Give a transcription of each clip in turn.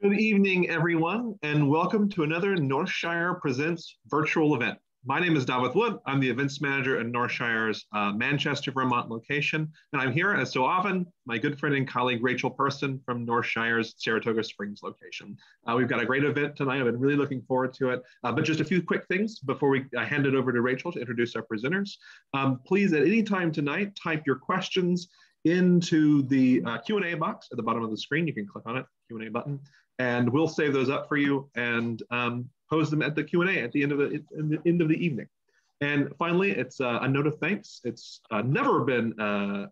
Good evening, everyone, and welcome to another Northshire Presents virtual event. My name is Dafydd. I'm the events manager at Northshire's Manchester, Vermont location, and I'm here, as so often, my good friend and colleague Rachel Person from Northshire's Saratoga Springs location. We've got a great event tonight. I've been really looking forward to it, but just a few quick things before I hand it over to Rachel to introduce our presenters. Please, at any time tonight, type your questions into the Q&A box at the bottom of the screen. You can click on it, Q&A button, and we'll save those up for you and pose them at the Q&A at the end of the evening. And finally, it's a note of thanks. It's never been an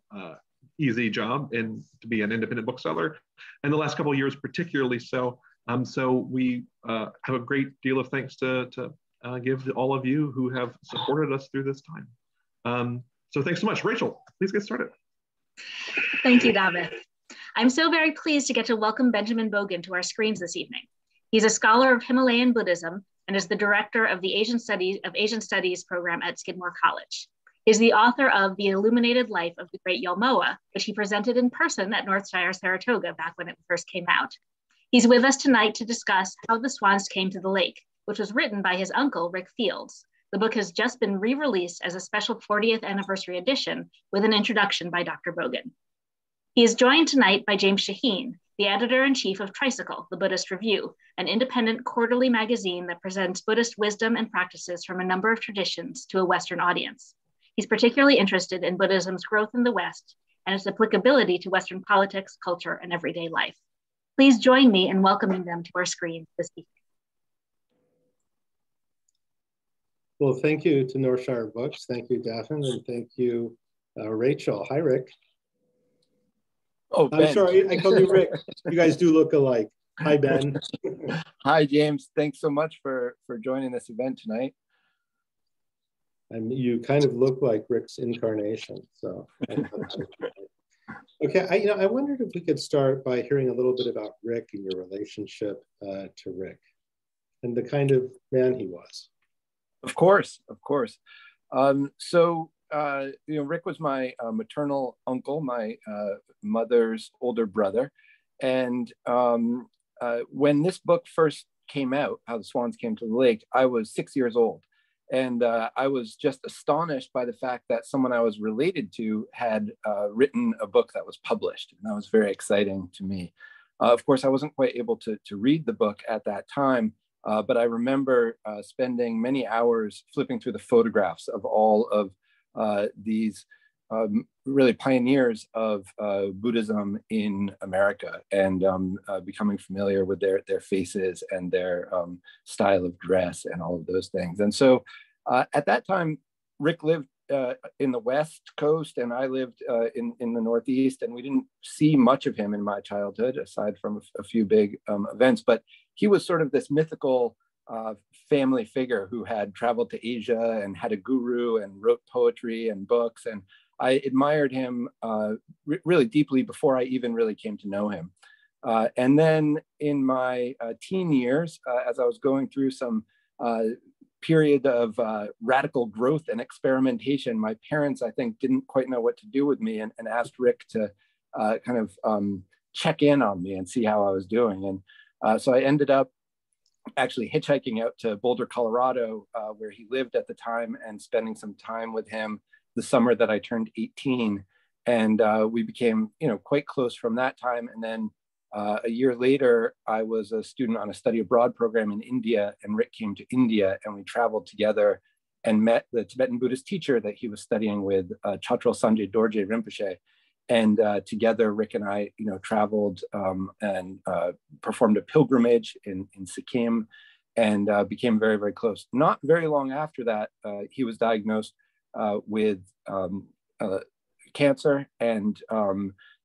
easy job to be an independent bookseller, and the last couple of years particularly so. So we have a great deal of thanks to give to all of you who have supported us through this time. So thanks so much. Rachel, please get started. Thank you, Dafydd. I'm so very pleased to get to welcome Benjamin Bogin to our screens this evening. He's a scholar of Himalayan Buddhism and is the director of the Asian Studies program at Skidmore College. He's the author of The Illuminated Life of the Great Yalmoa, which he presented in person at Northshire Saratoga back when it first came out. He's with us tonight to discuss How the Swans Came to the Lake, which was written by his uncle, Rick Fields. The book has just been re-released as a special 40th anniversary edition with an introduction by Dr. Bogin. He is joined tonight by James Shaheen, the editor-in-chief of Tricycle, the Buddhist Review, an independent quarterly magazine that presents Buddhist wisdom and practices from a number of traditions to a Western audience. He's particularly interested in Buddhism's growth in the West and its applicability to Western politics, culture, and everyday life. Please join me in welcoming them to our screens this evening. Well, thank you to Northshire Books. Thank you, Dafydd, and thank you, Rachel. Hi, Rick. Oh, Ben. I'm sorry, I called you Rick. You guys do look alike. Hi, Ben. Hi, James. Thanks so much for joining this event tonight. And you kind of look like Rick's incarnation. So, okay. I wondered if we could start by hearing a little bit about Rick and your relationship to Rick and the kind of man he was. Of course. Rick was my maternal uncle, my mother's older brother. And when this book first came out, How the Swans Came to the Lake, I was 6 years old. And I was just astonished by the fact that someone I was related to had written a book that was published. And that was very exciting to me. Of course, I wasn't quite able to read the book at that time. But I remember spending many hours flipping through the photographs of all of these really pioneers of Buddhism in America and becoming familiar with their faces and their style of dress and all of those things. And so at that time, Rick lived in the West Coast and I lived in the Northeast, and we didn't see much of him in my childhood aside from a few big events, but he was sort of this mythical family figure who had traveled to Asia and had a guru and wrote poetry and books. And I admired him really deeply before I even really came to know him. And then in my teen years, as I was going through some period of radical growth and experimentation, my parents, I think, didn't quite know what to do with me and asked Rick to kind of check in on me and see how I was doing. And so I ended up actually hitchhiking out to Boulder, Colorado, where he lived at the time, and spending some time with him the summer that I turned 18. And we became, quite close from that time. And then a year later, I was a student on a study abroad program in India, and Rick came to India, and we traveled together and met the Tibetan Buddhist teacher that he was studying with, Chatrul Sanjay Dorje Rinpoche. And together, Rick and I, traveled and performed a pilgrimage in Sikkim and became very, very close. Not very long after that, he was diagnosed with cancer and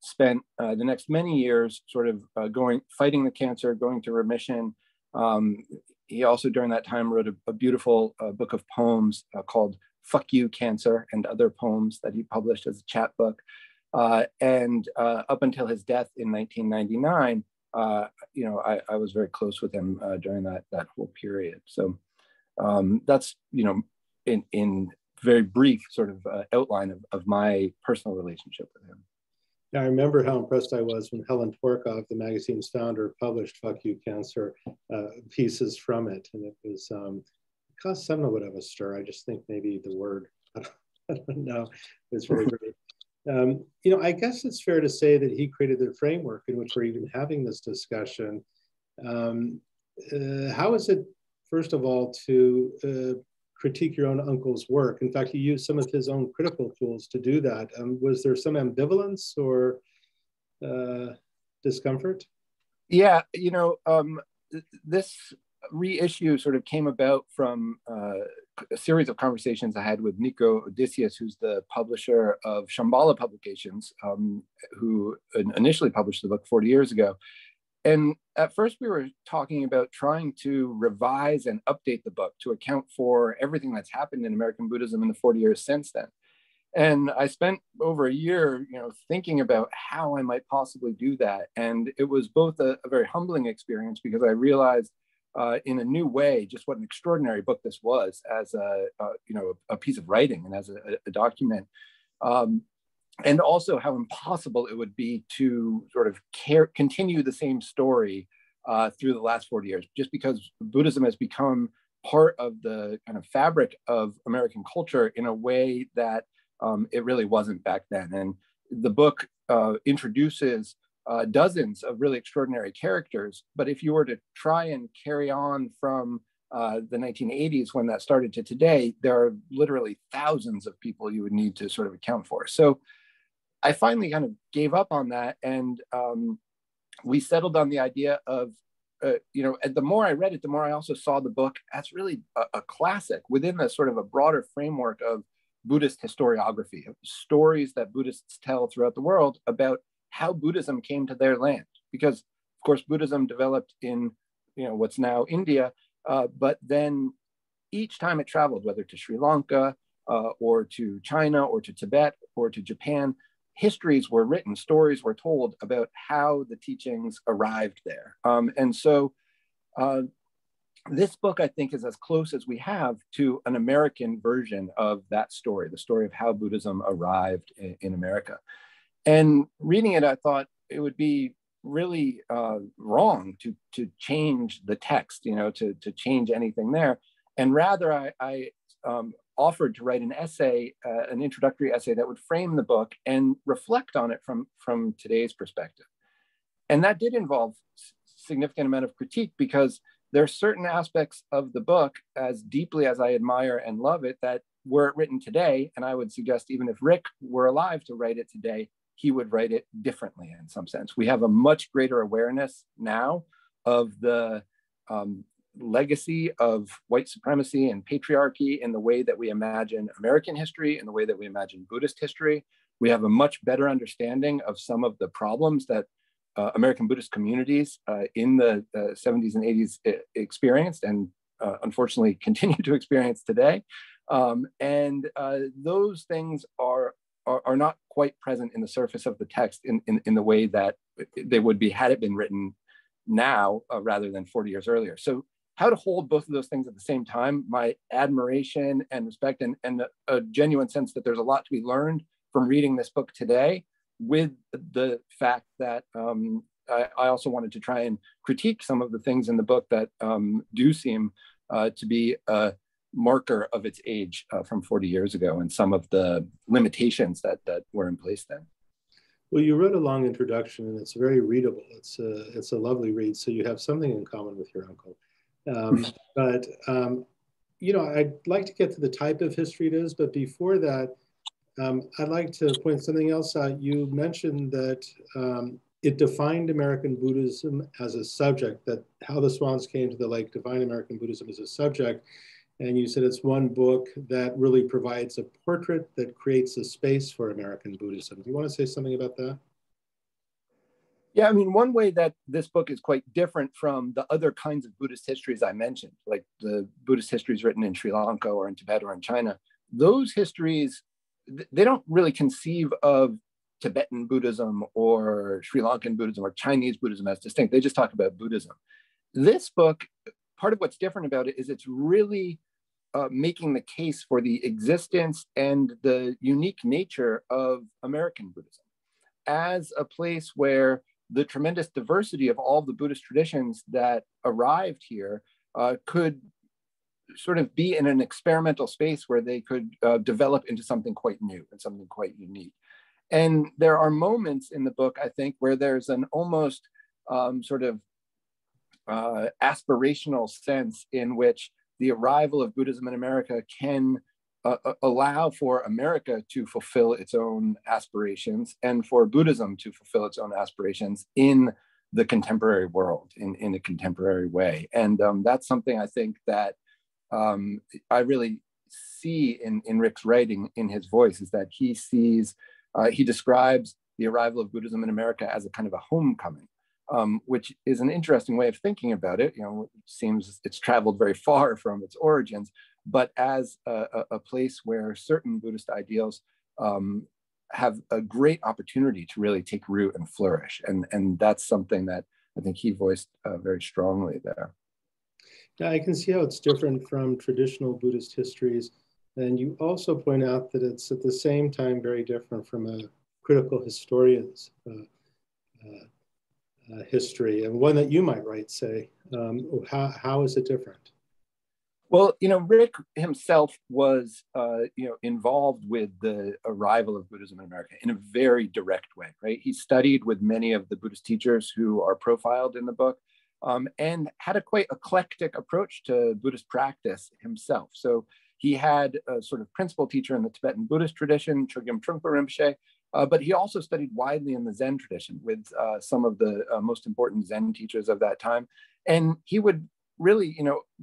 spent the next many years sort of fighting the cancer, going to remission. He also, during that time, wrote a beautiful book of poems called Fuck You, Cancer, and Other Poems that he published as a chapbook. And up until his death in 1999, I was very close with him during that whole period. So that's, in very brief sort of outline of my personal relationship with him. Yeah, I remember how impressed I was when Helen Tworkov, the magazine's founder, published "Fuck You, Cancer" pieces from it, and it was caused somewhat of a stir. I just think maybe the word, I don't know, it's really great. You know, I guess it's fair to say that he created the framework in which we're even having this discussion. How is it, first of all, to critique your own uncle's work? In fact, he used some of his own critical tools to do that. Was there some ambivalence or discomfort? Yeah, you know, this reissue sort of came about from a series of conversations I had with Nico Odysseus, who's the publisher of Shambhala Publications, who initially published the book 40 years ago. And at first we were talking about trying to revise and update the book to account for everything that's happened in American Buddhism in the 40 years since then. And I spent over a year, you know, thinking about how I might possibly do that. And it was both a very humbling experience, because I realized in a new way just what an extraordinary book this was as you know, a piece of writing and as a document. And also how impossible it would be to sort of continue the same story through the last 40 years, just because Buddhism has become part of the kind of fabric of American culture in a way that it really wasn't back then. And the book introduces dozens of really extraordinary characters, but if you were to try and carry on from the 1980s when that started to today, there are literally thousands of people you would need to sort of account for. So I finally kind of gave up on that, and we settled on the idea of, you know, the more I read it, the more I also saw the book as really a classic within the sort of a broader framework of Buddhist historiography, of stories that Buddhists tell throughout the world about how Buddhism came to their land. Because, of course, Buddhism developed in, you know, what's now India, but then each time it traveled, whether to Sri Lanka or to China or to Tibet or to Japan, histories were written, stories were told about how the teachings arrived there. And so this book, I think, is as close as we have to an American version of that story, the story of how Buddhism arrived in America. And reading it, I thought it would be really wrong to change the text, you know, to change anything there. And rather, I offered to write an essay, an introductory essay that would frame the book and reflect on it from today's perspective. And that did involve significant amount of critique, because there are certain aspects of the book, as deeply as I admire and love it, that were it written today, and I would suggest even if Rick were alive to write it today, he would write it differently in some sense. We have a much greater awareness now of the legacy of white supremacy and patriarchy in the way that we imagine American history, in the way that we imagine Buddhist history. We have a much better understanding of some of the problems that American Buddhist communities in the 70s and 80s experienced, and unfortunately continue to experience today. And those things are not quite present in the surface of the text in the way that they would be had it been written now rather than 40 years earlier. So how to hold both of those things at the same time, my admiration and respect and a genuine sense that there's a lot to be learned from reading this book today, with the fact that I also wanted to try and critique some of the things in the book that do seem to be a marker of its age from 40 years ago, and some of the limitations that were in place then. Well, you wrote a long introduction, and it's very readable. It's a lovely read, so you have something in common with your uncle. But you know, I'd like to get to the type of history it is, but before that, I'd like to point something else out. You mentioned that it defined American Buddhism as a subject, that How the Swans Came to the Lake defined American Buddhism as a subject. And you said it's one book that really provides a portrait that creates a space for American Buddhism. Do you want to say something about that? Yeah, I mean, one way that this book is quite different from the other kinds of Buddhist histories I mentioned, like the Buddhist histories written in Sri Lanka or in Tibet or in China, those histories, they don't really conceive of Tibetan Buddhism or Sri Lankan Buddhism or Chinese Buddhism as distinct. They just talk about Buddhism. This book, part of what's different about it is it's really making the case for the existence and the unique nature of American Buddhism. as a place where the tremendous diversity of all the Buddhist traditions that arrived here could sort of be in an experimental space where they could develop into something quite new and something quite unique. And there are moments in the book, I think, where there's an almost sort of aspirational sense in which the arrival of Buddhism in America can allow for America to fulfill its own aspirations and for Buddhism to fulfill its own aspirations in the contemporary world in a contemporary way. And that's something I think that I really see in Rick's writing, in his voice, is that he sees, he describes the arrival of Buddhism in America as a kind of a homecoming, which is an interesting way of thinking about it. You know, it seems it's traveled very far from its origins, but as a place where certain Buddhist ideals have a great opportunity to really take root and flourish. And that's something that I think he voiced very strongly there. Yeah, I can see how it's different from traditional Buddhist histories. And you also point out that it's at the same time very different from a critical historian's history, and one that you might write, say. How is it different? Well, you know, Rick himself was, involved with the arrival of Buddhism in America in a very direct way, right? He studied with many of the Buddhist teachers who are profiled in the book, and had a quite eclectic approach to Buddhist practice himself. So he had a sort of principal teacher in the Tibetan Buddhist tradition, Chogyam Trungpa Rinpoche, but he also studied widely in the Zen tradition with some of the most important Zen teachers of that time. And he would really,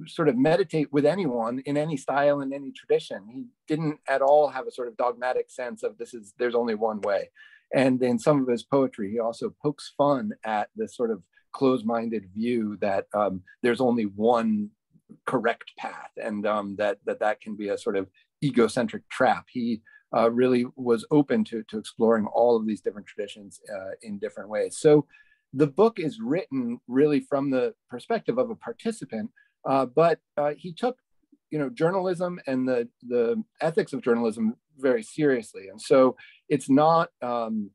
sort of meditate with anyone in any style, in any tradition. He didn't at all have a sort of dogmatic sense of there's only one way. And in some of his poetry, he also pokes fun at this sort of closed-minded view that there's only one correct path, and that can be a sort of egocentric trap. He really was open to exploring all of these different traditions in different ways. So the book is written really from the perspective of a participant, but he took, journalism and the ethics of journalism very seriously. And so it's not, an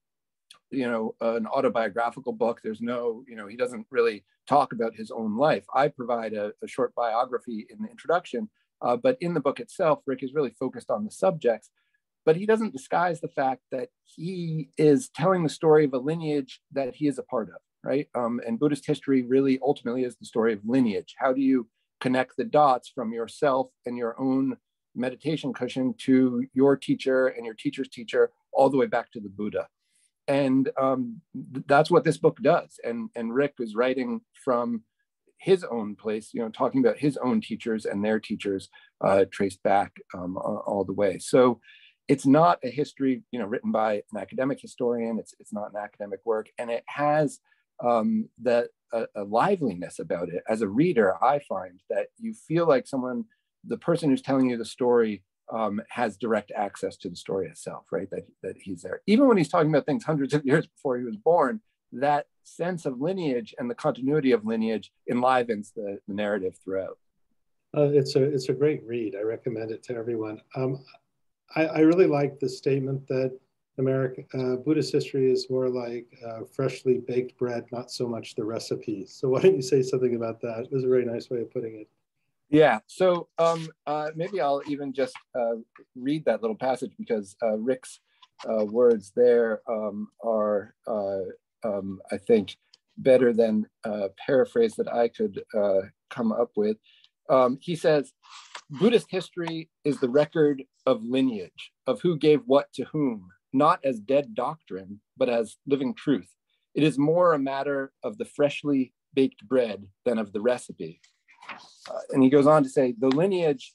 autobiographical book. There's no, he doesn't really talk about his own life. I provide a short biography in the introduction, but in the book itself, Rick is really focused on the subjects. But he doesn't disguise the fact that he is telling the story of a lineage that he is a part of, right? And Buddhist history really ultimately is the story of lineage. How do you connect the dots from yourself and your own meditation cushion to your teacher and your teacher's teacher, all the way back to the Buddha? And that's what this book does. And Rick is writing from his own place, talking about his own teachers and their teachers traced back all the way. So it's not a history, written by an academic historian. It's not an academic work, and it has a liveliness about it. As a reader, I find that you feel like the person who's telling you the story has direct access to the story itself, right? That he's there. Even when he's talking about things hundreds of years before he was born, that sense of lineage and the continuity of lineage enlivens the narrative throughout. It's a great read. I recommend it to everyone. I really like the statement that Buddhist history is more like freshly baked bread, not so much the recipe. So why don't you say something about that? It was a very nice way of putting it. Yeah, so maybe I'll even just read that little passage, because Rick's words there are, I think, better than a paraphrase that I could come up with. He says, Buddhist history is the record of lineage, of who gave what to whom, not as dead doctrine, but as living truth. It is more a matter of the freshly baked bread than of the recipe. And he goes on to say, the lineage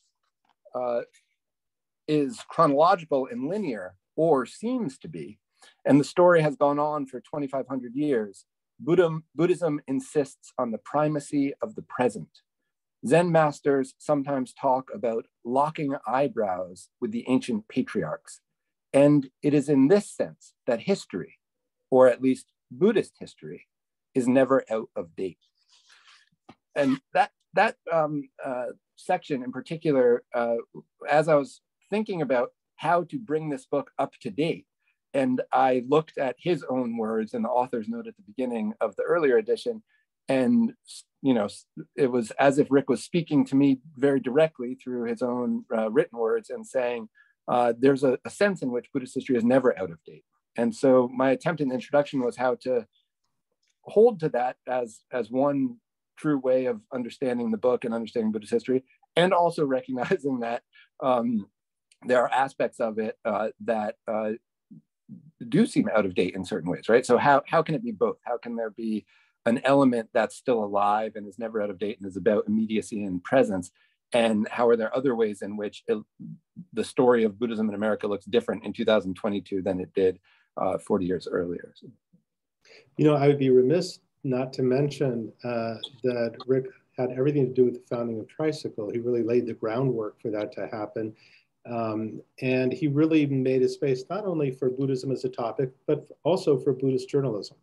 is chronological and linear, or seems to be, and the story has gone on for 2,500 years. Buddhism insists on the primacy of the present. Zen masters sometimes talk about locking eyebrows with the ancient patriarchs. And it is in this sense that history, or at least Buddhist history, is never out of date. And that section in particular, as I was thinking about how to bring this book up to date, and I looked at his own words and the author's note at the beginning of the earlier edition, and it was as if Rick was speaking to me very directly through his own written words and saying, there's a sense in which Buddhist history is never out of date. And so my attempt in the introduction was how to hold to that as one true way of understanding the book and understanding Buddhist history, and also recognizing that there are aspects of it that do seem out of date in certain ways, right? So how can it be both? How can there be an element that's still alive and is never out of date and is about immediacy and presence? And how are there other ways in which the story of Buddhism in America looks different in 2022 than it did 40 years earlier? I would be remiss not to mention that Rick had everything to do with the founding of Tricycle. He really laid the groundwork for that to happen. And he really made a space not only for Buddhism as a topic, but also for Buddhist journalism.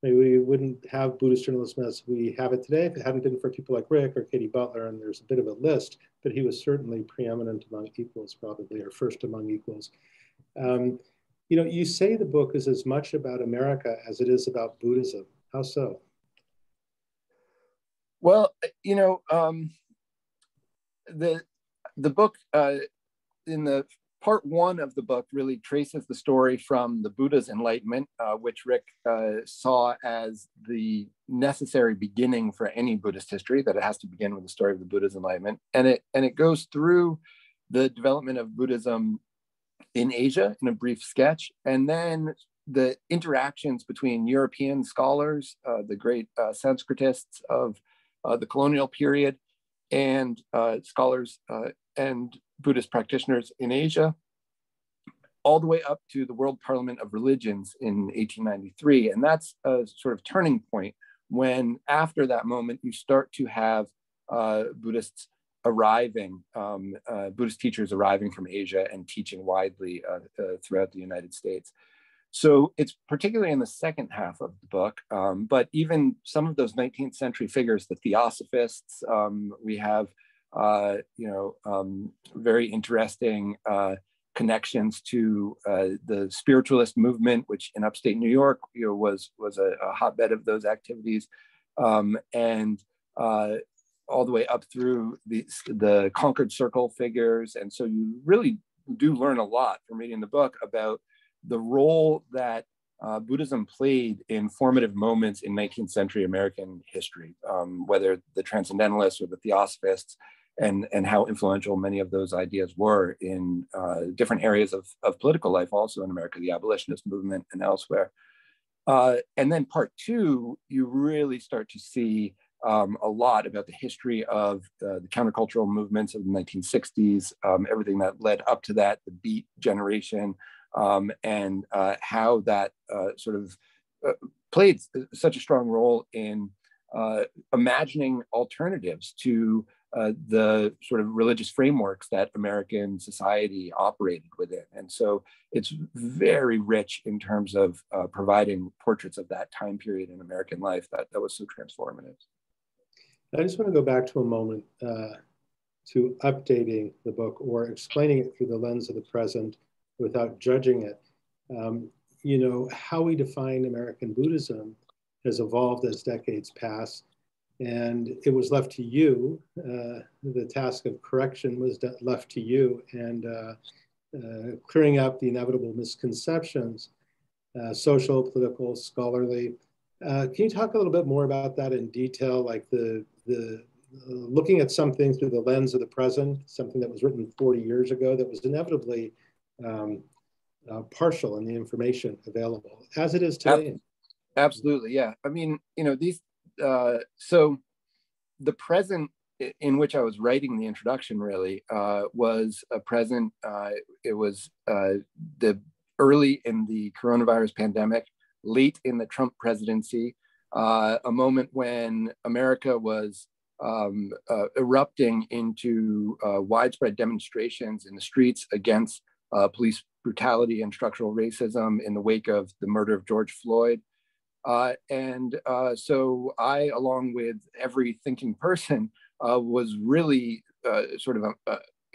Maybe we wouldn't have Buddhist journalism as we have it today if it hadn't been for people like Rick or Katie Butler, and there's a bit of a list, but he was certainly preeminent among equals, probably, or first among equals. You say the book is as much about America as it is about Buddhism. How so? Well, the book in the part one of the book really traces the story from the Buddha's enlightenment, which Rick saw as the necessary beginning for any Buddhist history, that it has to begin with the story of the Buddha's enlightenment. And it goes through the development of Buddhism in Asia in a brief sketch, and then the interactions between European scholars, the great Sanskritists of the colonial period, and scholars and Buddhist practitioners in Asia, all the way up to the World Parliament of Religions in 1893. And that's a sort of turning point when, after that moment, you start to have Buddhists arriving, Buddhist teachers arriving from Asia and teaching widely throughout the United States. So it's particularly in the second half of the book, but even some of those 19th century figures, the Theosophists, we have very interesting connections to the spiritualist movement, which in upstate New York was a hotbed of those activities, and all the way up through the Concord Circle figures. And so you really do learn a lot from reading the book about the role that Buddhism played in formative moments in 19th century American history, whether the Transcendentalists or the Theosophists, and how influential many of those ideas were in different areas of political life also in America, the abolitionist movement and elsewhere. And then part two, you really start to see a lot about the history of the countercultural movements of the 1960s, everything that led up to that, the Beat generation, and how that sort of played such a strong role in imagining alternatives to the sort of religious frameworks that American society operated within. And so it's very rich in terms of providing portraits of that time period in American life that was so transformative. I just want to go back to a moment to updating the book or explaining it through the lens of the present without judging it. How we define American Buddhism has evolved as decades pass, and it was left to you. The task of correction was left to you, and clearing up the inevitable misconceptions, social, political, scholarly. Can you talk a little bit more about that in detail, like the looking at something through the lens of the present, something that was written 40 years ago that was inevitably partial in the information available as it is today? Absolutely, yeah. I mean, so the present in which I was writing the introduction really was a present. It was the early in the coronavirus pandemic, late in the Trump presidency, a moment when America was erupting into widespread demonstrations in the streets against police brutality and structural racism in the wake of the murder of George Floyd. So I, along with every thinking person, was really sort of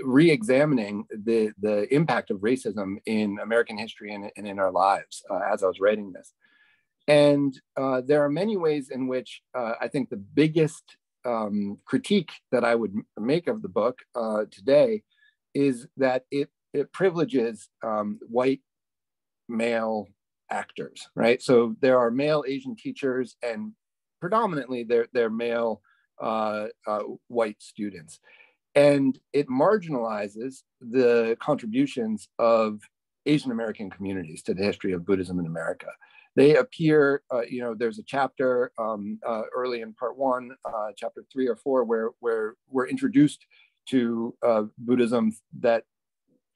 re-examining the impact of racism in American history and in our lives as I was writing this. And there are many ways in which I think the biggest critique that I would make of the book today is that it privileges white male actors, right? So there are male Asian teachers, and predominantly they're male white students. And it marginalizes the contributions of Asian American communities to the history of Buddhism in America. They appear, there's a chapter early in part 1, chapter 3 or 4, where we're introduced to Buddhism that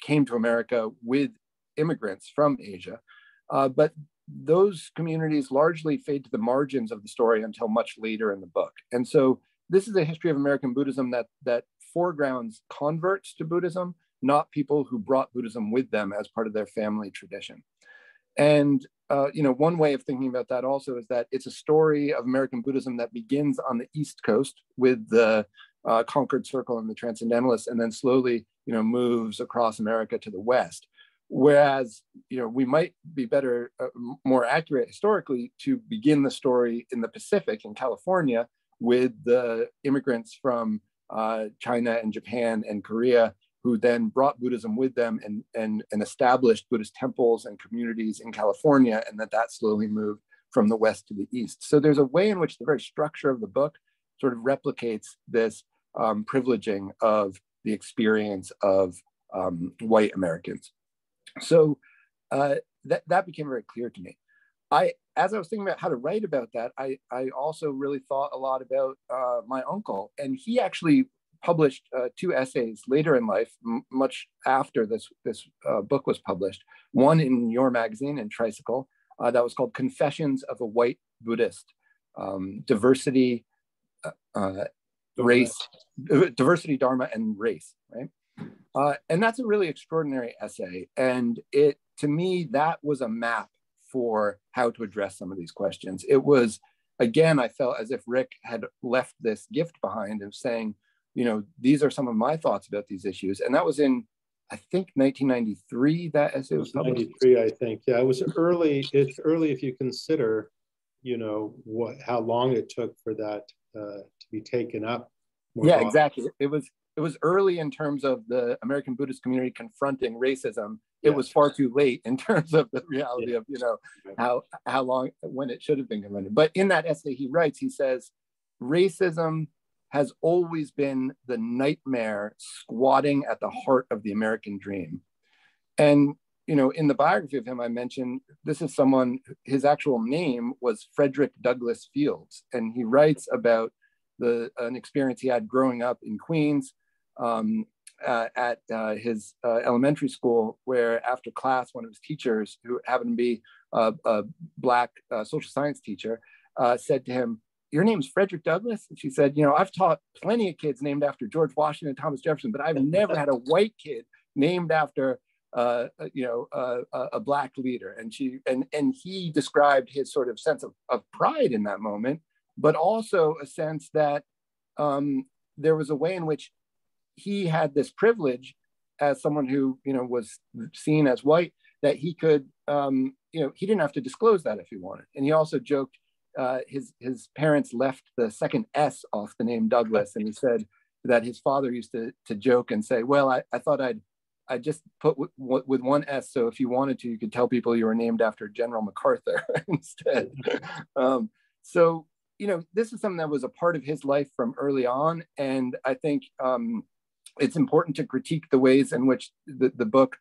came to America with immigrants from Asia. But those communities largely fade to the margins of the story until much later in the book. And so this is a history of American Buddhism that foregrounds converts to Buddhism, not people who brought Buddhism with them as part of their family tradition. And one way of thinking about that also is that it's a story of American Buddhism that begins on the East Coast with the Concord Circle and the Transcendentalists, and then slowly, moves across America to the West. Whereas, we might be better, more accurate historically to begin the story in the Pacific, in California, with the immigrants from China and Japan and Korea, who then brought Buddhism with them and established Buddhist temples and communities in California, and that slowly moved from the West to the East. So there's a way in which the very structure of the book sort of replicates this privileging of the experience of white Americans. So that became very clear to me. As I was thinking about how to write about that, I also really thought a lot about my uncle, and he actually published 2 essays later in life, much after this book was published. One in your magazine, in Tricycle, that was called Confessions of a White Buddhist, Diversity, Race, Diversity, Dharma, and Race, right? And that's a really extraordinary essay. And to me, that was a map for how to address some of these questions. It was, again, I felt as if Rick had left this gift behind of saying, these are some of my thoughts about these issues. And that was in, I think, 1993, that essay was published. 93, I think. Yeah, it was early. It's early if you consider, how long it took for that to be taken up. Yeah, exactly. It was early in terms of the American Buddhist community confronting racism. It was far too late in terms of the reality of, how long, when it should have been confronted. But in that essay, he says, racism has always been the nightmare squatting at the heart of the American dream. And, in the biography of him, I mentioned, this is someone, his actual name was Frederick Douglass Fields. And he writes about an experience he had growing up in Queens at his elementary school, where after class, one of his teachers, who happened to be a Black social science teacher, said to him, "Your name's Frederick Douglass?" And she said, "I've taught plenty of kids named after George Washington and Thomas Jefferson, but I've never had a white kid named after a Black leader." And he described his sort of sense of pride in that moment, but also a sense that there was a way in which he had this privilege as someone who, was seen as white, that he could, he didn't have to disclose that if he wanted. And he also joked, his parents left the second S off the name Douglas, and he said that his father used to joke and say, "Well, I thought I'd just put with one S, so if you wanted to, you could tell people you were named after General MacArthur instead." So, this is something that was a part of his life from early on, and I think it's important to critique the ways in which the book,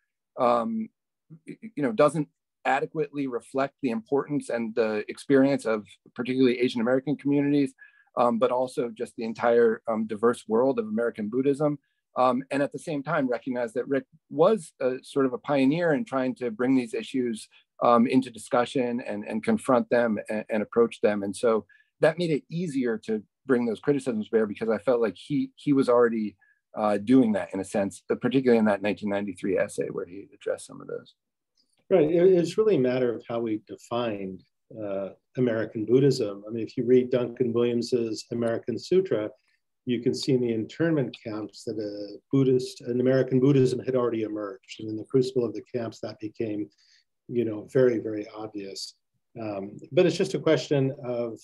doesn't adequately reflect the importance and the experience of particularly Asian American communities, but also just the entire diverse world of American Buddhism. And at the same time, recognize that Rick was sort of a pioneer in trying to bring these issues into discussion and confront them and approach them. And so that made it easier to bring those criticisms bear, because I felt like he was already doing that in a sense, particularly in that 1993 essay where he addressed some of those. Right. It's really a matter of how we defined American Buddhism. I mean, if you read Duncan Williams's American Sutra, you can see in the internment camps that an American Buddhism had already emerged. And in the crucible of the camps, that became, very, very obvious. But it's just a question of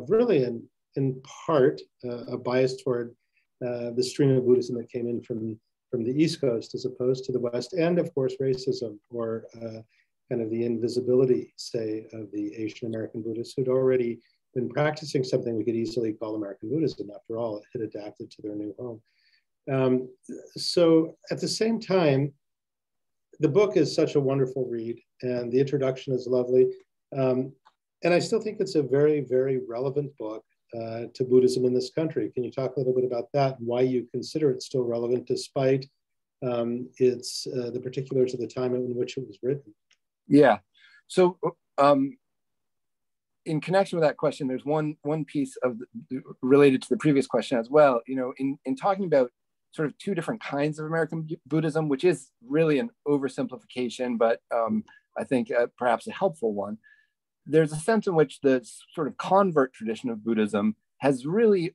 really, in part, a bias toward the stream of Buddhism that came in from the East Coast as opposed to the West, and of course, racism, or kind of the invisibility, say, of the Asian American Buddhists who'd already been practicing something we could easily call American Buddhism. After all, it had adapted to their new home. So at the same time, the book is such a wonderful read, and the introduction is lovely. And I still think it's a very, very relevant book to Buddhism in this country. Can you talk a little bit about that and why you consider it still relevant despite the particulars of the time in which it was written? Yeah. So in connection with that question, there's one piece of related to the previous question as well. In talking about sort of two different kinds of American Buddhism, which is really an oversimplification, but I think perhaps a helpful one. There's a sense in which the sort of convert tradition of Buddhism has really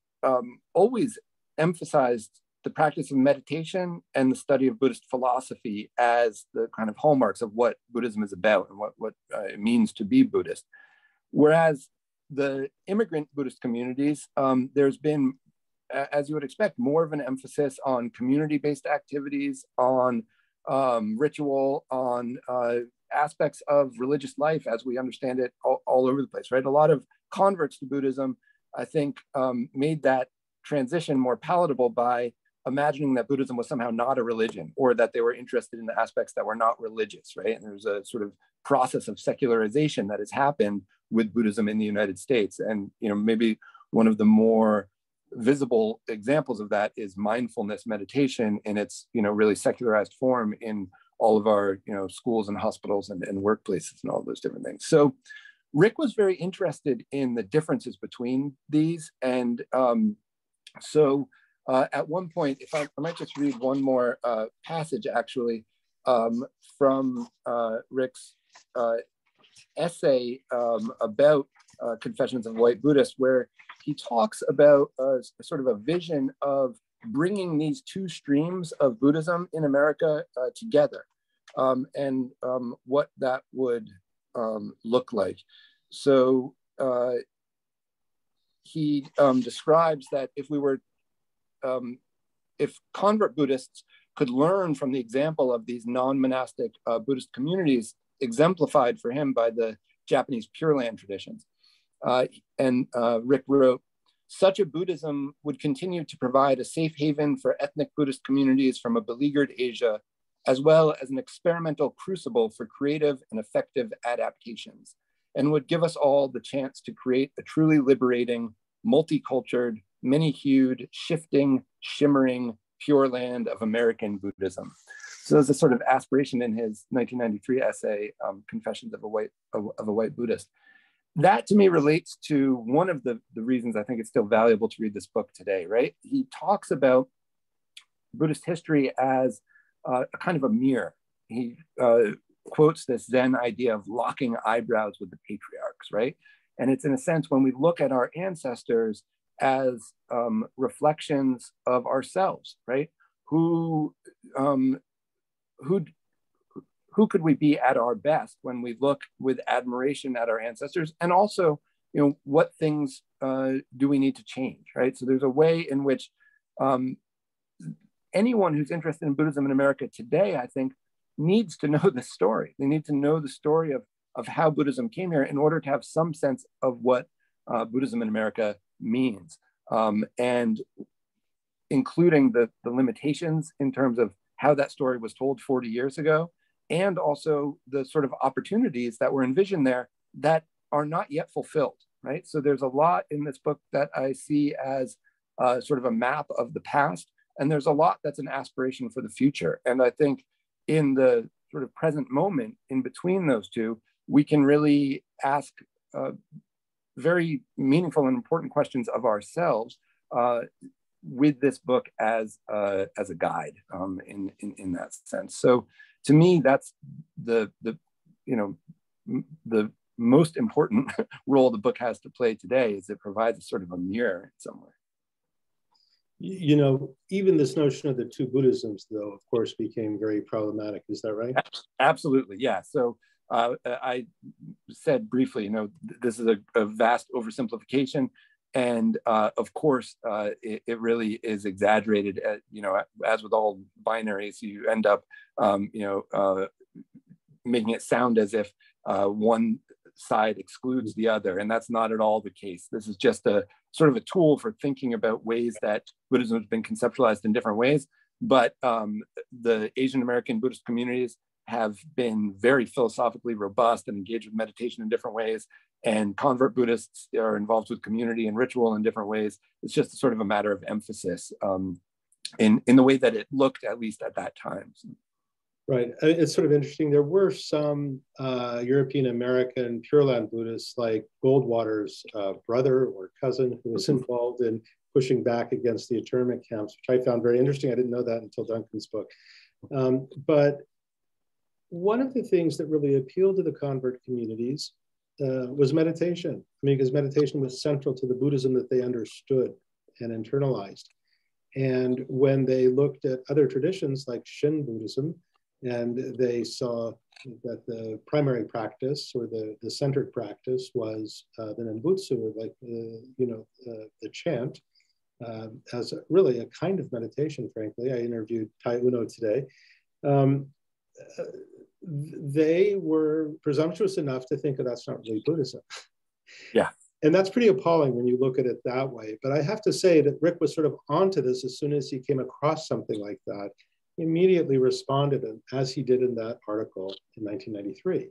always emphasized the practice of meditation and the study of Buddhist philosophy as the kind of hallmarks of what Buddhism is about and what it means to be Buddhist. Whereas the immigrant Buddhist communities, there's been, as you would expect, more of an emphasis on community-based activities, on ritual, on aspects of religious life as we understand it all over the place, right? A lot of converts to Buddhism, I think, made that transition more palatable by imagining that Buddhism was somehow not a religion, or that they were interested in the aspects that were not religious, right? And there's a sort of process of secularization that has happened with Buddhism in the United States. And, maybe one of the more visible examples of that is mindfulness meditation in its, really secularized form in all of our, schools and hospitals and workplaces and all those different things. So Rick was very interested in the differences between these. And at one point, if I might just read one more passage actually from Rick's essay about Confessions of a White Buddhist, where he talks about sort of a vision of bringing these two streams of Buddhism in America together, and what that would look like. So he describes that if convert Buddhists could learn from the example of these non-monastic Buddhist communities exemplified for him by the Japanese Pure Land traditions. Rick wrote, such a Buddhism would continue to provide a safe haven for ethnic Buddhist communities from a beleaguered Asia, as well as an experimental crucible for creative and effective adaptations, and would give us all the chance to create a truly liberating, multicultured, many-hued, shifting, shimmering, pure land of American Buddhism. So there's a sort of aspiration in his 1993 essay, Confessions of a White Buddhist. That to me relates to one of the reasons I think it's still valuable to read this book today, right? He talks about Buddhist history as a kind of a mirror. He quotes this Zen idea of locking eyebrows with the patriarchs, right? And it's in a sense when we look at our ancestors as reflections of ourselves, right? Who could we be at our best when we look with admiration at our ancestors? And also, what things do we need to change, right? So there's a way in which anyone who's interested in Buddhism in America today, I think, needs to know the story. They need to know the story of how Buddhism came here in order to have some sense of what Buddhism in America means, and including the limitations in terms of how that story was told 40 years ago, and also the sort of opportunities that were envisioned there that are not yet fulfilled, right? So there's a lot in this book that I see as sort of a map of the past, and there's a lot that's an aspiration for the future. And I think in the sort of present moment in between those two, we can really ask very meaningful and important questions of ourselves with this book as a guide in that sense. So to me, that's the most important role the book has to play today, is it provides a sort of a mirror in some way. You know, even this notion of the two Buddhisms, though, of course, became very problematic. Is that right? Absolutely, yeah. So I said briefly, you know, this is a vast oversimplification. And of course, it really is exaggerated. You know, as with all binaries, you end up, you know, making it sound as if one side excludes the other, and that's not at all the case. This is just a sort of a tool for thinking about ways that Buddhism has been conceptualized in different ways. But the Asian American Buddhist communities have been very philosophically robust and engaged with meditation in different ways. And convert Buddhists are involved with community and ritual in different ways. It's just sort of a matter of emphasis in the way that it looked, at least at that time. Right. It's sort of interesting. There were some European American Pure Land Buddhists, like Goldwater's brother or cousin, who was involved in pushing back against the internment camps, which I found very interesting. I didn't know that until Duncan's book. But one of the things that really appealed to the convert communities was meditation. I mean, because meditation was central to the Buddhism that they understood and internalized. And when they looked at other traditions like Shin Buddhism, and they saw that the primary practice or the centered practice was the Nembutsu, or like the chant, as really a kind of meditation. Frankly, I interviewed Tai Uno today. They were presumptuous enough to think that that's not really Buddhism. Yeah. And that's pretty appalling when you look at it that way. But I have to say that Rick was sort of onto this as soon as he came across something like that. He immediately responded, as he did in that article in 1993.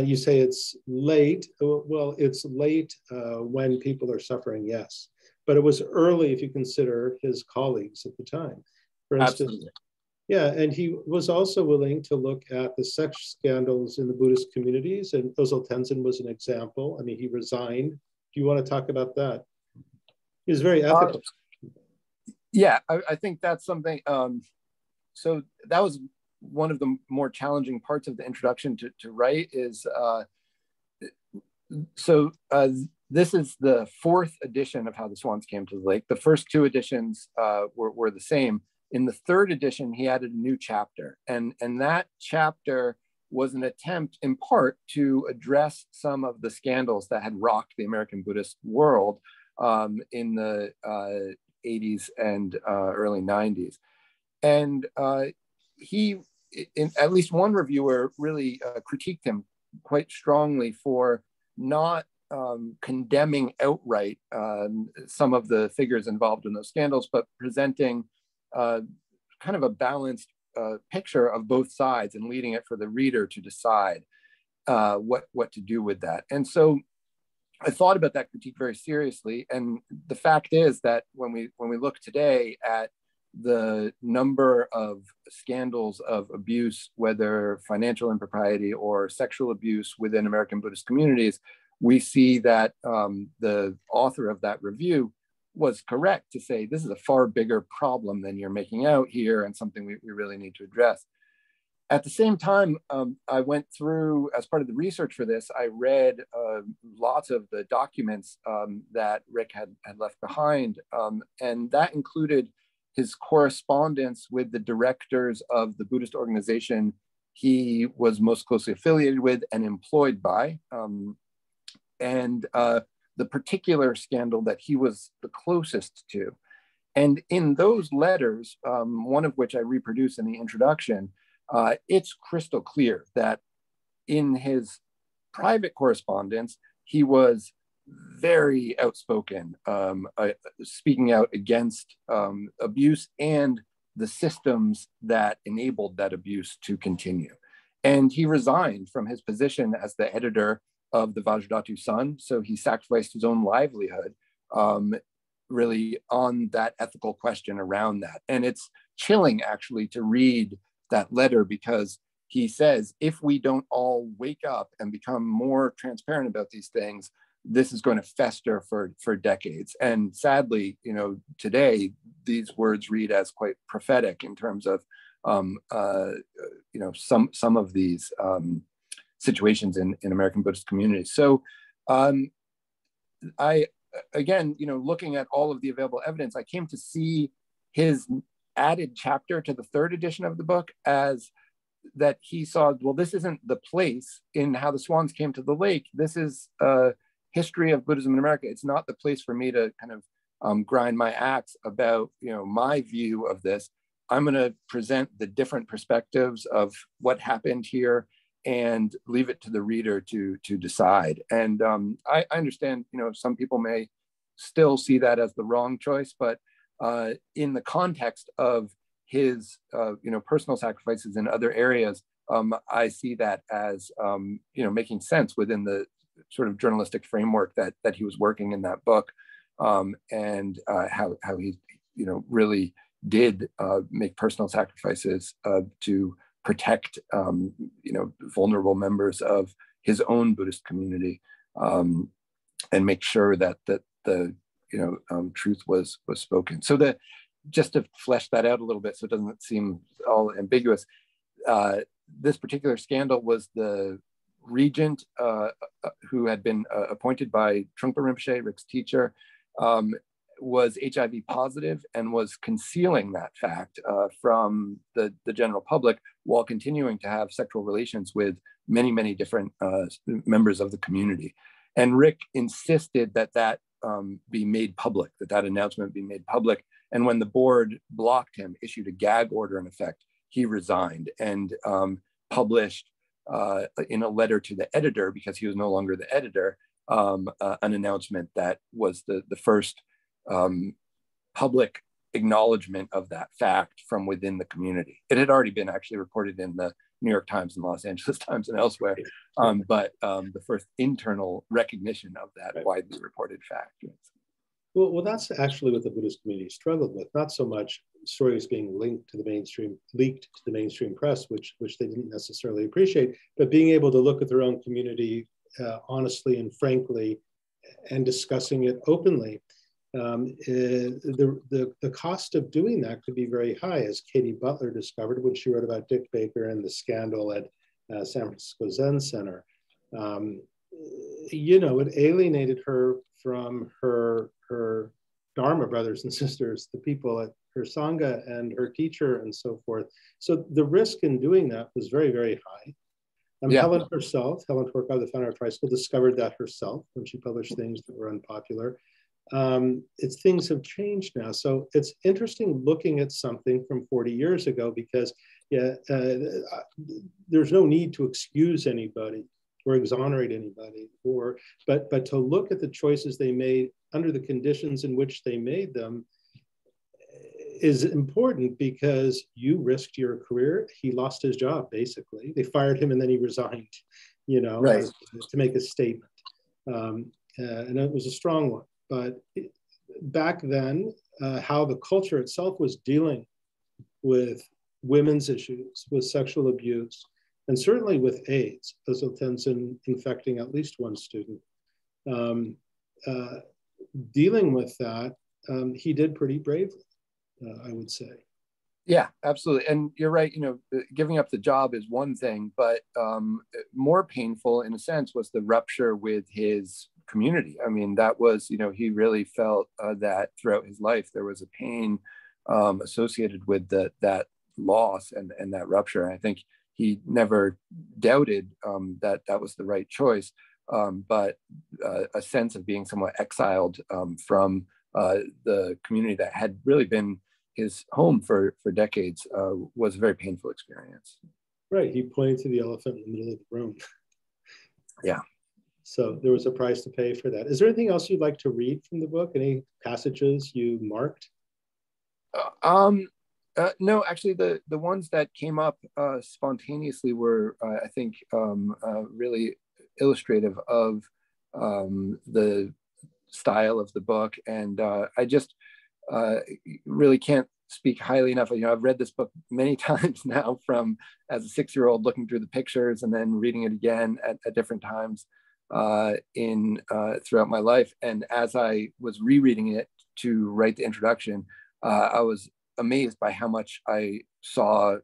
You say it's late. Well, it's late when people are suffering, yes. But it was early if you consider his colleagues at the time. For instance, absolutely. Yeah, and he was also willing to look at the sex scandals in the Buddhist communities, and Ozel Tenzin was an example. I mean, he resigned. Do you want to talk about that? He was very ethical. Yeah, I think that's something. So that was one of the more challenging parts of the introduction to write is, this is the fourth edition of How the Swans Came to the Lake. The first two editions were the same. In the third edition, he added a new chapter. And that chapter was an attempt in part to address some of the scandals that had rocked the American Buddhist world in the 80s and early 90s. And at least one reviewer really critiqued him quite strongly for not condemning outright some of the figures involved in those scandals, but presenting kind of a balanced picture of both sides and leaving it for the reader to decide what to do with that. And so I thought about that critique very seriously. And the fact is that when we look today at the number of scandals of abuse, whether financial impropriety or sexual abuse within American Buddhist communities, we see that the author of that review was correct to say this is a far bigger problem than you're making out here, and something we really need to address. At the same time, I went through, as part of the research for this, I read lots of the documents that Rick had left behind, and that included his correspondence with the directors of the Buddhist organization he was most closely affiliated with and employed by, and the particular scandal that he was the closest to. And in those letters, one of which I reproduce in the introduction, it's crystal clear that in his private correspondence, he was very outspoken, speaking out against abuse and the systems that enabled that abuse to continue. And he resigned from his position as the editor of the Vajradhatu Sun. So he sacrificed his own livelihood really on that ethical question around that. And it's chilling actually to read that letter, because he says, if we don't all wake up and become more transparent about these things, this is going to fester for decades. And sadly, today, these words read as quite prophetic in terms of, some of these situations in American Buddhist communities. So I again, looking at all of the available evidence, I came to see his added chapter to the third edition of the book as that he saw, well, this isn't the place in how the swans came to the lake. This is a history of Buddhism in America. It's not the place for me to kind of grind my axe about, my view of this. I'm going to present the different perspectives of what happened here and leave it to the reader to decide. And I understand, some people may still see that as the wrong choice, but in the context of his, personal sacrifices in other areas, I see that as, making sense within the sort of journalistic framework that he was working in that book, and how he, really did make personal sacrifices to protect, vulnerable members of his own Buddhist community, and make sure that the truth was spoken. So just to flesh that out a little bit, so it doesn't seem all ambiguous, this particular scandal was the regent who had been appointed by Trungpa Rinpoche, Rick's teacher, was HIV positive and was concealing that fact from the general public while continuing to have sexual relations with many, many different members of the community. And Rick insisted that be made public, that announcement be made public. And when the board blocked him, issued a gag order in effect, he resigned and published in a letter to the editor, because he was no longer the editor, an announcement that was the first public acknowledgement of that fact from within the community. It had already been actually reported in the New York Times and Los Angeles Times and elsewhere, but the first internal recognition of that widely reported fact. Well, that's actually what the Buddhist community struggled with. Not so much stories being leaked to the mainstream press, which they didn't necessarily appreciate, but being able to look at their own community honestly and frankly, and discussing it openly. The cost of doing that could be very high, as Katie Butler discovered when she wrote about Dick Baker and the scandal at San Francisco Zen Center. It alienated her from her Dharma brothers and sisters, the people at her Sangha and her teacher and so forth. So the risk in doing that was very, very high. Helen Torkow, the founder of Tricycle, discovered that herself when she published things that were unpopular. Things have changed now. So it's interesting looking at something from 40 years ago, because there's no need to excuse anybody or exonerate anybody, but to look at the choices they made under the conditions in which they made them is important, because you risked your career. He lost his job, basically. They fired him and then he resigned, to make a statement. And it was a strong one. But back then, how the culture itself was dealing with women's issues, with sexual abuse, and certainly with AIDS, as it ends in infecting at least one student. Dealing with that, he did pretty bravely, I would say. Yeah, absolutely. And you're right, giving up the job is one thing, but more painful in a sense was the rupture with his community. I mean, that was, he really felt that throughout his life, there was a pain associated with that loss and that rupture. And I think he never doubted that was the right choice, but a sense of being somewhat exiled from the community that had really been his home for decades was a very painful experience. Right, he pointed to the elephant in the middle of the room. Yeah. So there was a price to pay for that. Is there anything else you'd like to read from the book? Any passages you marked? No, actually, the ones that came up spontaneously were, I think, really illustrative of the style of the book. And I just really can't speak highly enough. I've read this book many times now, from as a 6-year-old looking through the pictures and then reading it again at different times throughout my life. And as I was rereading it to write the introduction, I was amazed by how much I saw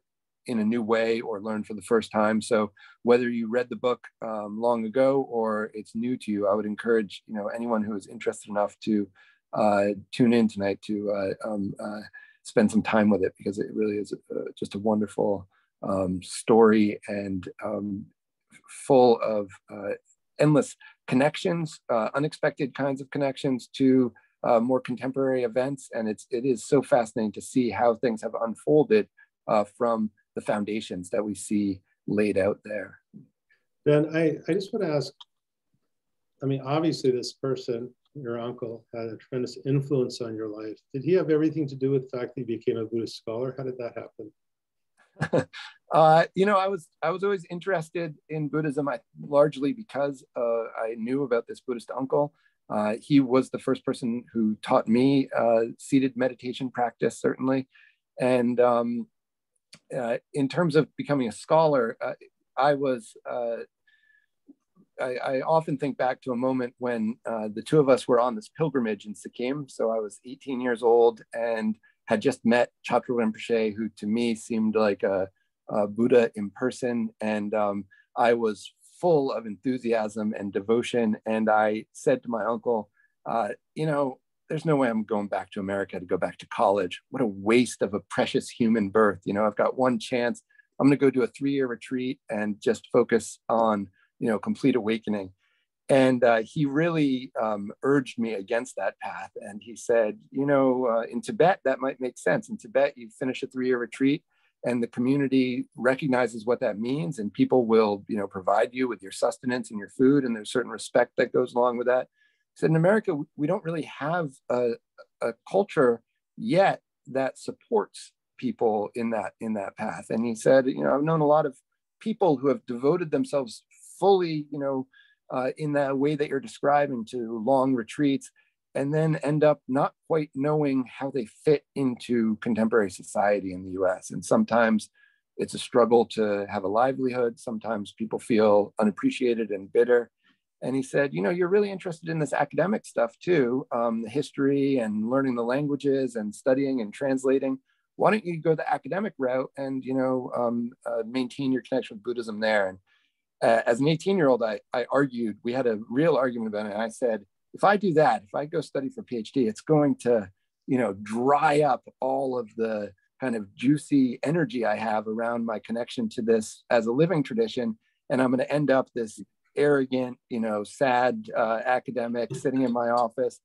in a new way or learn for the first time. So whether you read the book long ago or it's new to you, I would encourage anyone who is interested enough to tune in tonight to spend some time with it, because it really is just a wonderful story and full of endless connections, unexpected kinds of connections to more contemporary events. And it is so fascinating to see how things have unfolded from the foundations that we see laid out there. Ben, I just want to ask, I mean, obviously this person, your uncle, had a tremendous influence on your life. Did he have everything to do with the fact that you became a Buddhist scholar? How did that happen? I was always interested in Buddhism, largely because I knew about this Buddhist uncle. He was the first person who taught me seated meditation practice, certainly. And in terms of becoming a scholar, I often think back to a moment when the two of us were on this pilgrimage in Sikkim. So I was 18 years old and had just met Chatra Rinpoche, who to me seemed like a Buddha in person. And I was full of enthusiasm and devotion. And I said to my uncle, there's no way I'm going back to America to go back to college. What a waste of a precious human birth. I've got one chance. I'm going to go do a 3-year retreat and just focus on, complete awakening. And he really urged me against that path. And he said, in Tibet, that might make sense. In Tibet, you finish a 3-year retreat and the community recognizes what that means, and people will, provide you with your sustenance and your food, and there's certain respect that goes along with that. He said, in America, we don't really have a culture yet that supports people in that path. And he said, I've known a lot of people who have devoted themselves fully, in that way that you're describing, to long retreats, and then end up not quite knowing how they fit into contemporary society in the US. And sometimes it's a struggle to have a livelihood. Sometimes people feel unappreciated and bitter. And he said, you're really interested in this academic stuff too, the history and learning the languages and studying and translating. Why don't you go the academic route and, maintain your connection with Buddhism there? And as an 18-year-old, I argued, we had a real argument about it. And I said, if I do that, if I go study for PhD, it's going to, dry up all of the kind of juicy energy I have around my connection to this as a living tradition. And I'm going to end up this arrogant, sad academic sitting in my office.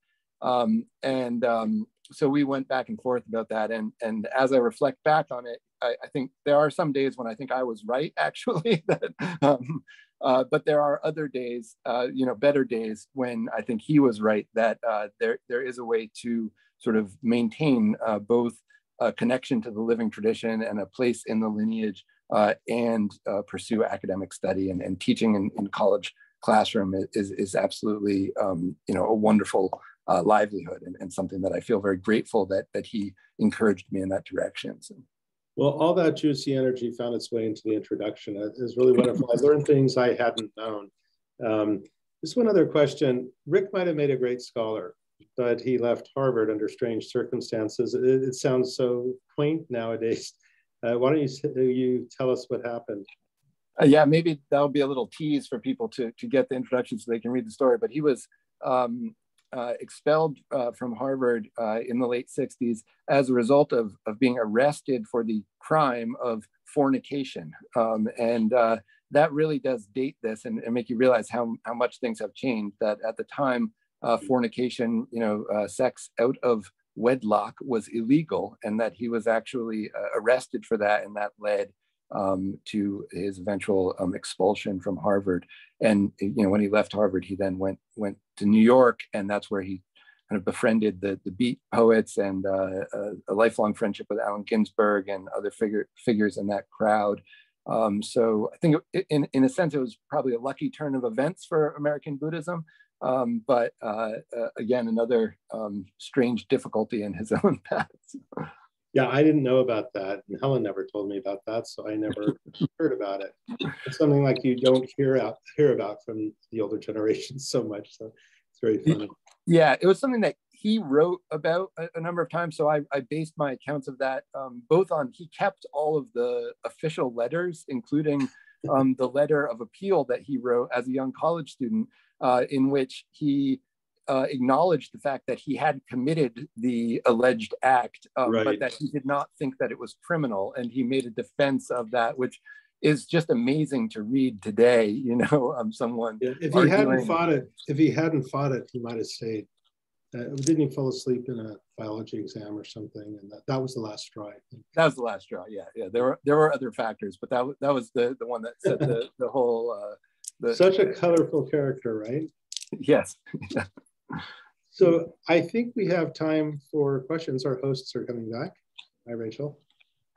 So we went back and forth about that. And as I reflect back on it, I think there are some days when I think I was right, actually, but there are other days, better days, when I think he was right, that there is a way to sort of maintain both a connection to the living tradition and a place in the lineage, and pursue academic study, and teaching in college classroom is absolutely, a wonderful livelihood, and something that I feel very grateful that he encouraged me in that direction. So. Well, all that juicy energy found its way into the introduction. It was really wonderful. I learned things I hadn't known. Just one other question. Rick might have made a great scholar, but he left Harvard under strange circumstances. It sounds so quaint nowadays. Why don't you tell us what happened? Yeah, maybe that'll be a little tease for people to get the introduction so they can read the story. But he was expelled from Harvard in the late 60s as a result of being arrested for the crime of fornication. And that really does date this and make you realize how much things have changed. That at the time, fornication, sex out of wedlock was illegal, and that he was actually arrested for that, and that led to his eventual expulsion from Harvard. And when he left Harvard, he then went to New York, and that's where he kind of befriended the beat poets, and a lifelong friendship with Allen Ginsberg and other figures in that crowd. So I think in a sense, it was probably a lucky turn of events for American Buddhism. But again, another strange difficulty in his own path. Yeah, I didn't know about that, and Helen never told me about that, so I never heard about it. It's something like you don't hear about from the older generations so much, so it's very funny. Yeah, it was something that he wrote about a number of times. So I based my accounts of that both on, he kept all of the official letters, including the letter of appeal that he wrote as a young college student, in which he acknowledged the fact that he had committed the alleged act, but that he did not think that it was criminal. And he made a defense of that, which is just amazing to read today, you know, someone. Yeah, if he hadn't fought it, he might have stayed. Didn't he fall asleep in a biology exam or something? And that was the last straw, I think. That was the last straw, yeah. There were other factors, but that was the one that set the whole... Such a colorful character, right? Yes. So I think we have time for questions. Our hosts are coming back. Hi, Rachel.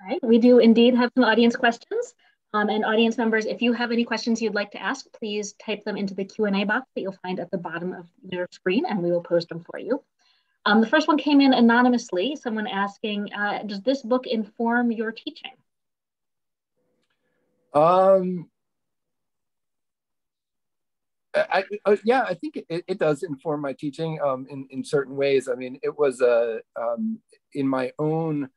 All right, we do indeed have some audience questions. And audience members, if you have any questions you'd like to ask, please type them into the Q&A box that you'll find at the bottom of your screen, and we will post them for you. The first one came in anonymously, someone asking, does this book inform your teaching? Yeah, I think it does inform my teaching in certain ways. I mean, it was in my own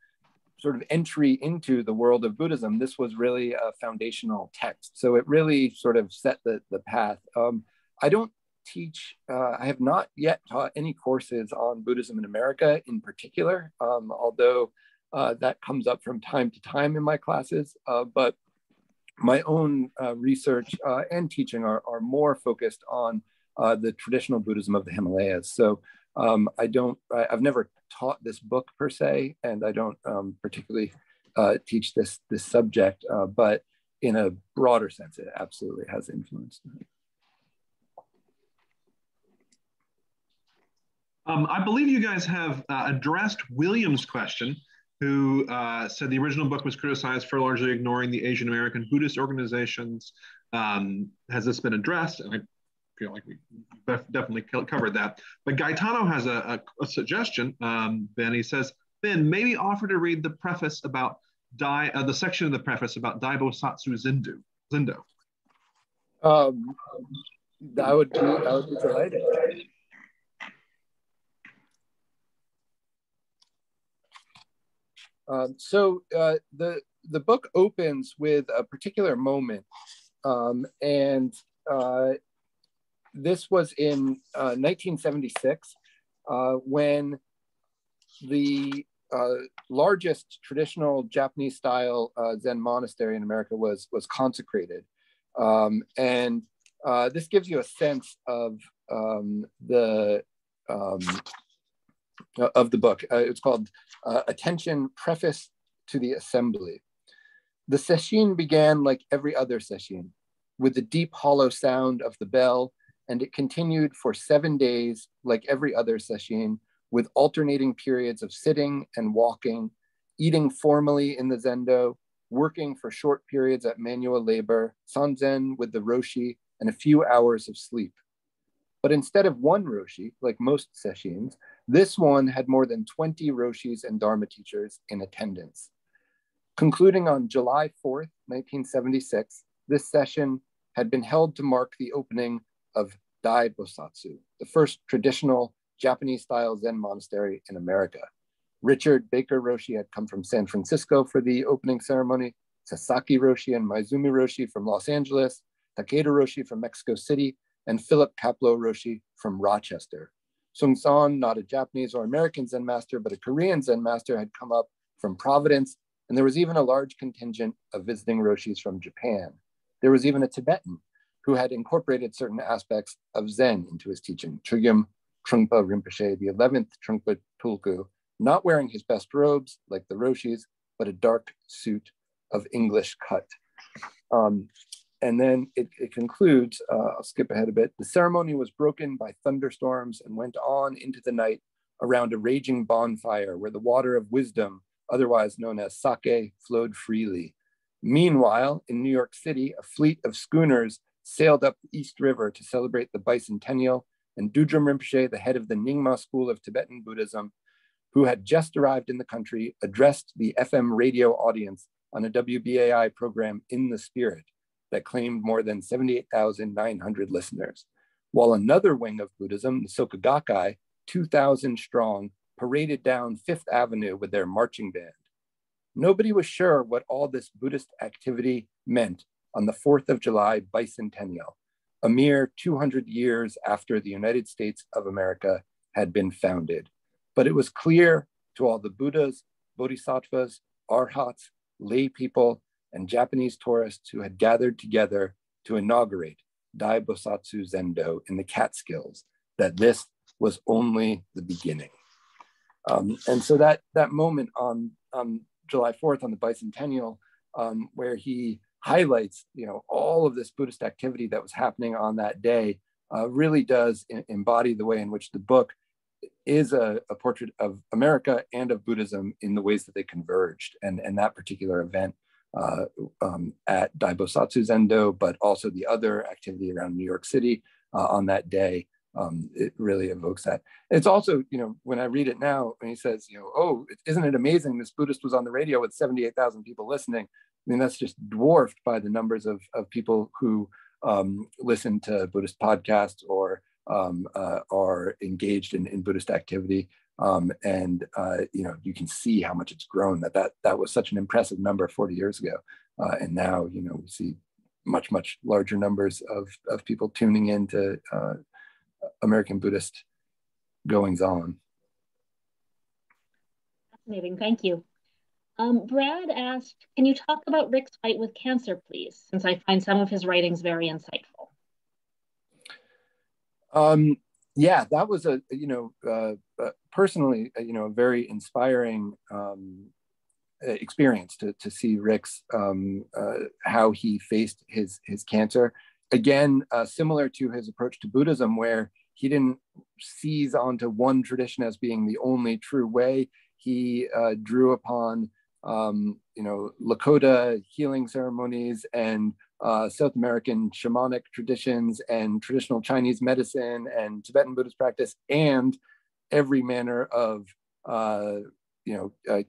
sort of entry into the world of Buddhism, this was really a foundational text. So it really sort of set the path. I don't teach, I have not yet taught any courses on Buddhism in America in particular, although that comes up from time to time in my classes. But my own research and teaching are more focused on the traditional Buddhism of the Himalayas. So I've never taught this book per se, and I don't particularly teach this subject, but in a broader sense, it absolutely has influenced. I believe you guys have addressed William's question, who said the original book was criticized for largely ignoring the Asian American Buddhist organizations. Has this been addressed? And I feel like we definitely covered that. But Gaetano has a suggestion. Ben, he says, Ben, maybe offer to read the preface about the section of the preface about Dai Bosatsu Zendo. I would be delighted. So the book opens with a particular moment, and this was in 1976 when the largest traditional Japanese-style Zen monastery in America was consecrated, and this gives you a sense of the book. It's called Attention Preface to the Assembly. The sesshin began like every other sesshin, with the deep hollow sound of the bell, and it continued for 7 days like every other sesshin, with alternating periods of sitting and walking, eating formally in the zendo, working for short periods at manual labor, sanzen with the roshi, and a few hours of sleep. But instead of one roshi, like most sesshins, this one had more than 20 roshis and dharma teachers in attendance. Concluding on July 4th, 1976, this session had been held to mark the opening of Dai Bosatsu, the first traditional Japanese-style Zen monastery in America. Richard Baker Roshi had come from San Francisco for the opening ceremony, Sasaki Roshi and Maizumi Roshi from Los Angeles, Takeda Roshi from Mexico City, and Philip Kaplo Roshi from Rochester. Sung San, not a Japanese or American Zen master, but a Korean Zen master, had come up from Providence, and there was even a large contingent of visiting Roshis from Japan. There was even a Tibetan who had incorporated certain aspects of Zen into his teaching. Chogyam Trungpa Rinpoche, the 11th Trungpa Tulku, not wearing his best robes like the Roshis, but a dark suit of English cut. And then it concludes, I'll skip ahead a bit. The ceremony was broken by thunderstorms and went on into the night around a raging bonfire where the water of wisdom, otherwise known as sake, flowed freely. Meanwhile, in New York City, a fleet of schooners sailed up the East River to celebrate the bicentennial, and Dudram Rinpoche, the head of the Nyingma school of Tibetan Buddhism, who had just arrived in the country, addressed the FM radio audience on a WBAI program, In the Spirit, that claimed more than 78,900 listeners. While another wing of Buddhism, the Soka Gakkai, 2,000 strong, paraded down Fifth Avenue with their marching band. Nobody was sure what all this Buddhist activity meant on the 4th of July bicentennial, a mere 200 years after the United States of America had been founded. But it was clear to all the Buddhas, Bodhisattvas, Arhats, lay people, and Japanese tourists who had gathered together to inaugurate Dai Bosatsu Zendo in the Catskills that this was only the beginning. And so that moment on July 4th, on the bicentennial, where he highlights, all of this Buddhist activity that was happening on that day, really does embody the way in which the book is a portrait of America and of Buddhism in the ways that they converged. And that particular event at Dai Bosatsu Zendo, but also the other activity around New York City on that day, it really evokes that. It's also, when I read it now, when he says, oh, isn't it amazing this Buddhist was on the radio with 78,000 people listening? I mean, that's just dwarfed by the numbers of people who listen to Buddhist podcasts or are engaged in Buddhist activity. You can see how much it's grown, that was such an impressive number 40 years ago. And now, we see much, much larger numbers of people tuning into American Buddhist goings on. Fascinating, thank you. Brad asked, can you talk about Rick's fight with cancer, please? Since I find some of his writings very insightful. Yeah, that was personally, a very inspiring experience to see Rick's, how he faced his cancer. Again, similar to his approach to Buddhism, where he didn't seize onto one tradition as being the only true way. He drew upon, Lakota healing ceremonies and South American shamanic traditions and traditional Chinese medicine and Tibetan Buddhist practice and every manner of,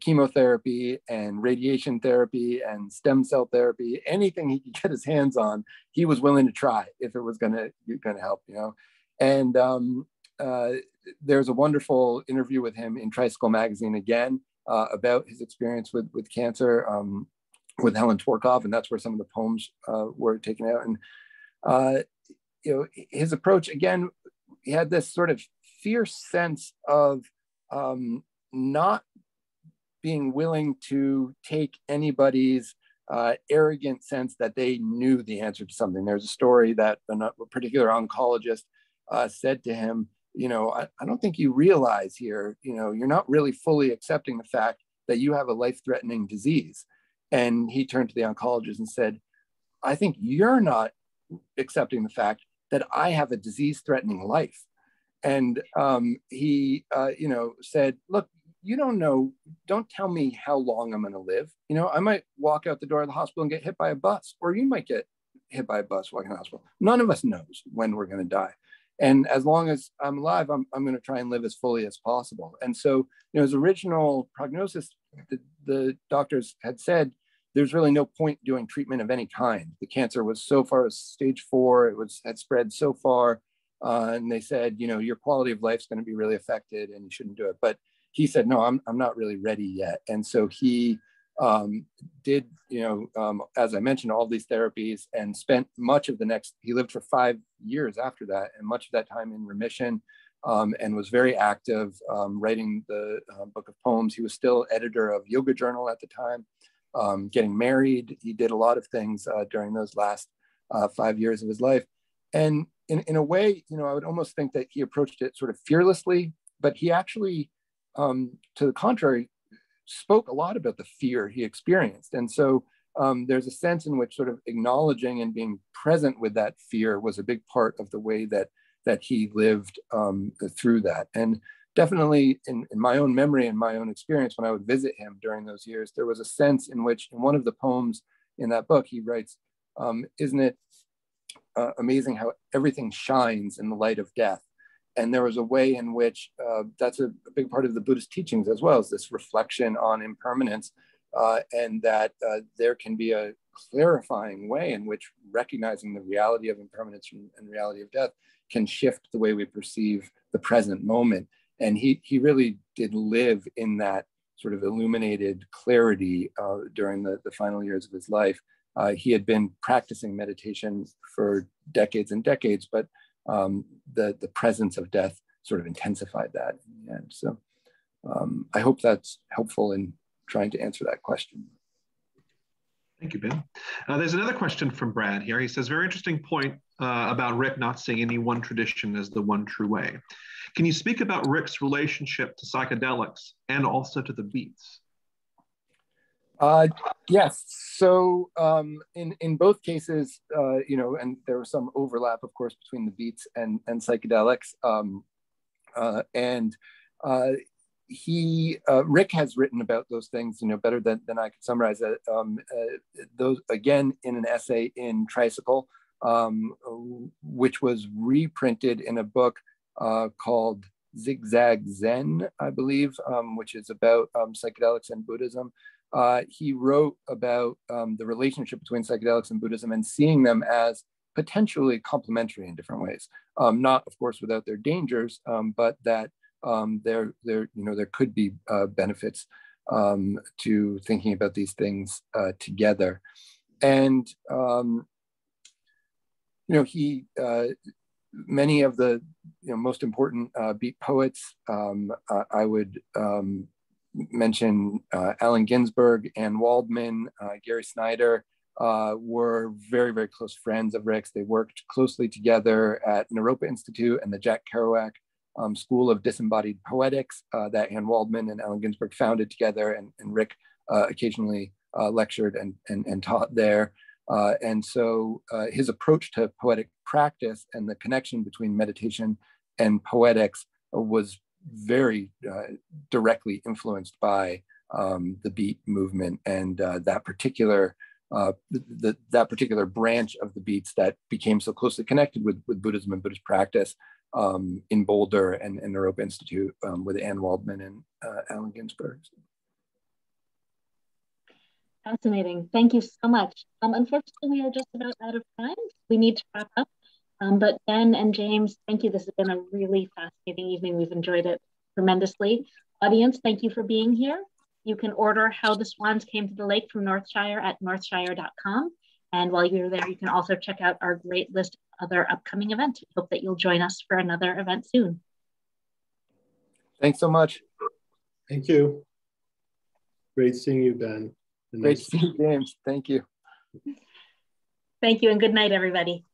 chemotherapy and radiation therapy and stem cell therapy, anything he could get his hands on, he was willing to try if it was going to help, And there's a wonderful interview with him in Tricycle magazine again about his experience with cancer with Helen Tworkov, and that's where some of the poems were taken out. And his approach, again, he had this sort of fierce sense of not being willing to take anybody's arrogant sense that they knew the answer to something. There's a story that a particular oncologist said to him, I don't think you realize here, you're not really fully accepting the fact that you have a life-threatening disease. And he turned to the oncologist and said, I think you're not accepting the fact that I have a disease-threatening life. And he, said, look, you don't know, don't tell me how long I'm going to live. I might walk out the door of the hospital and get hit by a bus, or you might get hit by a bus walking to the hospital. None of us knows when we're going to die. And as long as I'm alive, I'm going to try and live as fully as possible. And so, his original prognosis, the doctors had said, there's really no point doing treatment of any kind. The cancer was so far as stage 4, had spread so far. And they said, your quality of life is going to be really affected and you shouldn't do it. But he said, no, I'm not really ready yet. And so he did, as I mentioned, all these therapies and spent much of he lived for 5 years after that, and much of that time in remission, and was very active writing the book of poems. He was still editor of Yoga Journal at the time, getting married. He did a lot of things during those last 5 years of his life. And in a way, I would almost think that he approached it sort of fearlessly, but he actually, to the contrary, spoke a lot about the fear he experienced. And so there's a sense in which sort of acknowledging and being present with that fear was a big part of the way that he lived through that. And definitely in my own memory and my own experience, when I would visit him during those years, there was a sense in which in one of the poems in that book, he writes, isn't it amazing how everything shines in the light of death? And there was a way in which that's a big part of the Buddhist teachings as well, as this reflection on impermanence, and that there can be a clarifying way in which recognizing the reality of impermanence and reality of death can shift the way we perceive the present moment. And he really did live in that sort of illuminated clarity during the final years of his life. He had been practicing meditation for decades and decades, but the presence of death sort of intensified that in the end. So I hope that's helpful in trying to answer that question. Thank you, Ben. There's another question from Brad here. He says, very interesting point about Rick not seeing any one tradition as the one true way. Can you speak about Rick's relationship to psychedelics and also to the beats? Yes. So in both cases, and there was some overlap, of course, between the beats and psychedelics. Rick has written about those things, better than I could summarize it. Those again in an essay in Tricycle, which was reprinted in a book called Zigzag Zen, I believe, which is about psychedelics and Buddhism. He wrote about the relationship between psychedelics and Buddhism and seeing them as potentially complementary in different ways. Not, of course, without their dangers, but that there could be benefits to thinking about these things together. And many of the most important beat poets, I would mention Allen Ginsberg, Anne Waldman, Gary Snyder, were very, very close friends of Rick's. They worked closely together at Naropa Institute and the Jack Kerouac School of Disembodied Poetics that Anne Waldman and Allen Ginsberg founded together, and Rick occasionally lectured and taught there. And so his approach to poetic practice and the connection between meditation and poetics was very directly influenced by the beat movement and that particular branch of the beats that became so closely connected with Buddhism and Buddhist practice in Boulder and Naropa Institute with Anne Waldman and Allen Ginsberg. Fascinating. Thank you so much. Unfortunately, we are just about out of time. We need to wrap up. But Ben and James, thank you. This has been a really fascinating evening. We've enjoyed it tremendously. Audience, thank you for being here. You can order How the Swans Came to the Lake from Northshire at northshire.com. And while you're there, you can also check out our great list of other upcoming events. We hope that you'll join us for another event soon. Thanks so much. Thank you. Great seeing you, Ben. Great to see you, James. Thank you. Thank you, and good night, everybody.